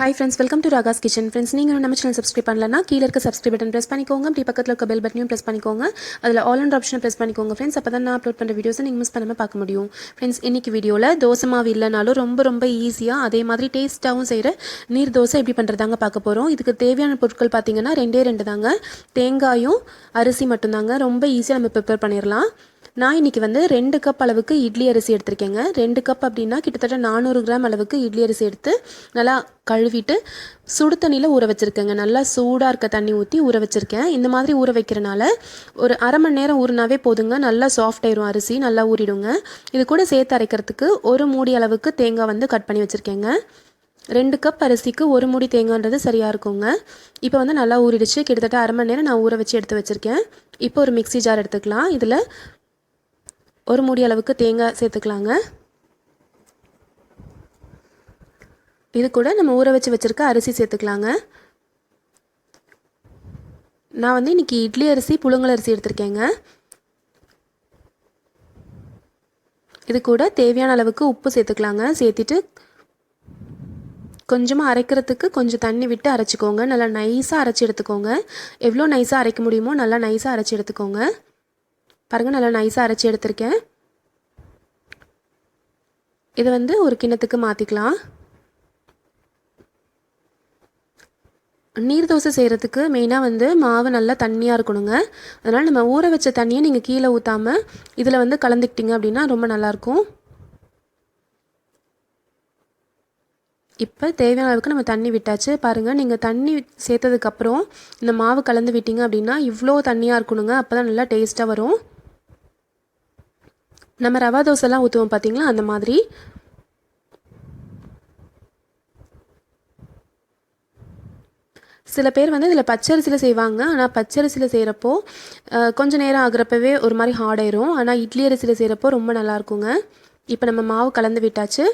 Hi friends, welcome to Ragas Kitchen. Friends, நீங்க நம்ம channel subscribe பண்ணலனா கீழ இருக்க சப்ஸ்கிரைப் பட்டன் பிரஸ் பண்ணிக்கோங்க. அப்படியே பக்கத்துல இருக்க பெல் பட்டனையும் பிரஸ் பண்ணிக்கோங்க. அதுல ஆல் அண்ட் ஆப்ஷனை பிரஸ் பண்ணிக்கோங்க friends. அப்பதான் நான் அப்லோட் பண்ற வீடியோஸை நீங்க மிஸ் பண்ணாம பார்க்க முடியும். Friends, இன்னைக்கு வீடியோல தோசை மாவு இல்லனாலும் ரொம்ப ஈஸியா அதே மாதிரி டேஸ்டாவும் செய்யற நீர் தோசை எப்படி பண்றதாங்க பார்க்க போறோம். இதுக்கு தேவையான பொருட்கள் பாத்தீங்கன்னா ரெண்டு தாங்க. தேங்காயும் அரிசி மட்டும் தாங்க. ரொம்ப ஈஸியா நம்ம ப்ரிப்பேர் பண்ணிரலாம். நான் இன்னைக்கு வந்து 2 கப் அளவுக்கு இட்லி அரிசி எடுத்திருக்கேங்க. 2 கப் அப்படின்னா கிட்டத்தட்ட 400 கிராம் அளவுக்கு இட்லி அரிசி எடுத்து நல்லா கழுவிட்டு சுடு தண்ணியில் ஊற வச்சுருக்கேங்க. நல்லா சூடாக இருக்க தண்ணி ஊற்றி ஊற வச்சுருக்கேன். இந்த மாதிரி ஊற வைக்கிறனால ஒரு அரை மணி நேரம் ஊறினாவே போதுங்க. நல்லா சாஃப்ட் ஆயிரும், அரிசி நல்லா ஊறிடுங்க. இது கூட சேர்த்து அரைக்கிறதுக்கு ஒரு மூடி அளவுக்கு தேங்காய் வந்து கட் பண்ணி வச்சுருக்கேங்க. 2 கப் அரிசிக்கு ஒரு மூடி தேங்காய்ன்றது சரியாக இருக்குங்க. இப்போ வந்து நல்லா ஊறிடுச்சு. கிட்டத்தட்ட அரை மணி நேரம் நான் ஊற வச்சு எடுத்து வச்சுருக்கேன். இப்போ ஒரு மிக்ஸி ஜார் எடுத்துக்கலாம். இதில் ஒரு மூடி அளவுக்கு தேங்காய் சேர்த்துக்கலாங்க. இது கூட நம்ம ஊற வச்சு வச்சுருக்க அரிசி சேர்த்துக்கலாங்க. நான் வந்து இன்றைக்கி இட்லி அரிசி புழுங்கல் அரிசி எடுத்திருக்கேங்க. இது கூட தேவையான அளவுக்கு உப்பு சேர்த்துக்கலாங்க. சேர்த்துட்டு கொஞ்சமாக அரைக்கிறதுக்கு கொஞ்சம் தண்ணி விட்டு அரைச்சிக்கோங்க. நல்லா நைஸாக அரைச்சி எடுத்துக்கோங்க. எவ்வளோ நைஸாக அரைக்க முடியுமோ நல்லா நைஸாக அரைச்சி எடுத்துக்கோங்க. பாருங்கள், நல்லா நைஸாக அரைச்சி எடுத்திருக்கேன். இதை வந்து ஒரு கிண்ணத்துக்கு மாற்றிக்கலாம். நீர் தோசை செய்கிறதுக்கு மெயினாக வந்து மாவு நல்லா தண்ணியாக இருக்கணுங்க. அதனால் நம்ம ஊற வச்ச தண்ணியை நீங்கள் கீழே ஊற்றாமல் இதில் வந்து கலந்துக்கிட்டிங்க அப்படின்னா ரொம்ப நல்லாயிருக்கும். இப்போ தேவையான அளவுக்கு நம்ம தண்ணி விட்டாச்சு. பாருங்கள், நீங்கள் தண்ணி சேர்த்ததுக்கப்புறம் இந்த மாவு கலந்து விட்டீங்க அப்படின்னா இவ்வளோ தண்ணியாக இருக்கணுங்க. அப்போ தான் நல்லா டேஸ்ட்டாக வரும். நம்ம ரவா தோசைலாம் ஊற்றுவோம் பார்த்தீங்களா, அந்த மாதிரி. சில பேர் வந்து இதில் பச்சரிசியில் செய்வாங்க. ஆனால் பச்சரிசியில் செய்கிறப்போ கொஞ்சம் நேரம் ஆகிறப்பவே ஒரு மாதிரி ஹார்டாயிரும். ஆனால் இட்லி அரிசியில் செய்கிறப்போ ரொம்ப நல்லாயிருக்குங்க. இப்போ நம்ம மாவு கலந்து விட்டாச்சு.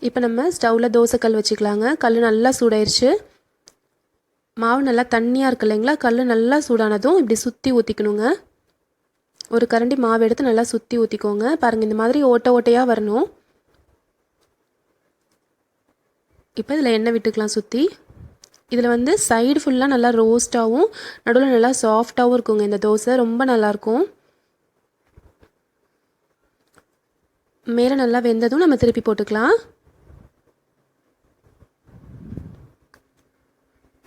இப்போ நம்ம ஸ்டவ்வில் தோசைக்கல் வச்சுக்கலாங்க. கல் நல்லா சூடாயிருச்சு. மாவு நல்லா தண்ணியாக இருக்கு இல்லைங்களா, கல் நல்லா சூடானதும் இப்படி சுற்றி ஊற்றிக்கணுங்க. ஒரு கரண்டி மாவு எடுத்து நல்லா சுற்றி ஊற்றிக்கோங்க. பாருங்கள், இந்த மாதிரி ஓட்டையாக வரணும். இப்போ இதில் எண்ணெய் விட்டுக்கலாம் சுற்றி. இதில் வந்து சைடு ஃபுல்லாக நல்லா ரோஸ்ட்டாகவும் நடுவில் நல்லா சாஃப்டாகவும் இருக்குங்க. இந்த தோசை ரொம்ப நல்லாயிருக்கும். மேலே நல்லா வெந்ததும் நம்ம திருப்பி போட்டுக்கலாம்.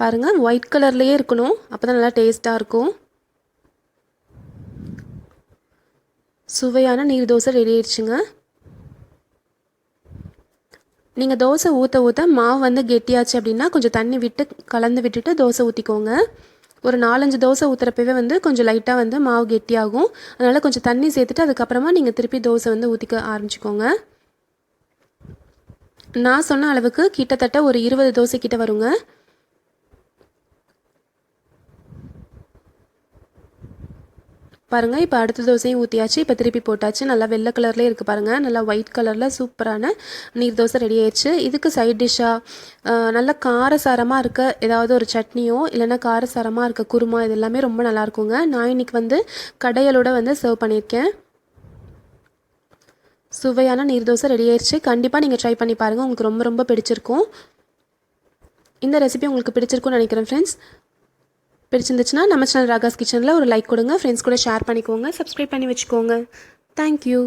பாருங்கள், ஒயிட் கலர்லேயே இருக்கணும். அப்போ தான் நல்லா டேஸ்ட்டாக இருக்கும். சுவையான நீர் தோசை ரெடி ஆயிடுச்சுங்க. நீங்கள் தோசை ஊற்ற மாவு வந்து கெட்டியாச்சு அப்படின்னா கொஞ்சம் தண்ணி விட்டு கலந்து விட்டுட்டு தோசை ஊற்றிக்கோங்க. ஒரு 4-5 தோசை ஊற்றுறப்பவே வந்து கொஞ்சம் லைட்டாக வந்து மாவு கெட்டியாகும். அதனால் கொஞ்சம் தண்ணி சேர்த்துட்டு அதுக்கப்புறமா நீங்கள் திருப்பி தோசை வந்து ஊற்றிக்க ஆரம்பிச்சிக்கோங்க. நான் சொன்ன அளவுக்கு கிட்டத்தட்ட ஒரு 20 தோசை கிட்ட வருங்க. பாருங்கள், இப்போ அடுத்த தோசையும் ஊற்றியாச்சு. இப்போ திருப்பி போட்டாச்சு. நல்லா வெள்ளை கலர்லேயே இருக்குது பாருங்கள். நல்லா ஒயிட் கலரில் சூப்பரான நீர் தோசை ரெடி ஆயிடுச்சு. இதுக்கு சைட் டிஷ்ஷாக நல்ல காரசாரமாக இருக்க ஏதாவது ஒரு சட்னியோ இல்லைன்னா காரசாரமாக இருக்க குருமா, இது எல்லாமே ரொம்ப நல்லாயிருக்குங்க. நான் இன்றைக்கி வந்து கடையலோட வந்து சர்வ் பண்ணியிருக்கேன். சுவையான நீர் தோசை ரெடி ஆயிடுச்சு. கண்டிப்பாக நீங்கள் ட்ரை பண்ணி பாருங்கள். உங்களுக்கு ரொம்ப பிடிச்சிருக்கும். இந்த ரெசிபி உங்களுக்கு பிடிச்சிருக்கும்னு நினைக்கிறேன் ஃப்ரெண்ட்ஸ். பிடிச்சிருந்துச்சுன்னா நம்ம சேனல் ராகாஸ் கிச்சனில் ஒரு லைக் கொடுங்க. ஃப்ரெண்ட்ஸ் கூட ஷேர் பண்ணிக்கோங்க. சப்ஸ்கிரைப் பண்ணி வச்சுக்கோங்க. தேங்க்யூ.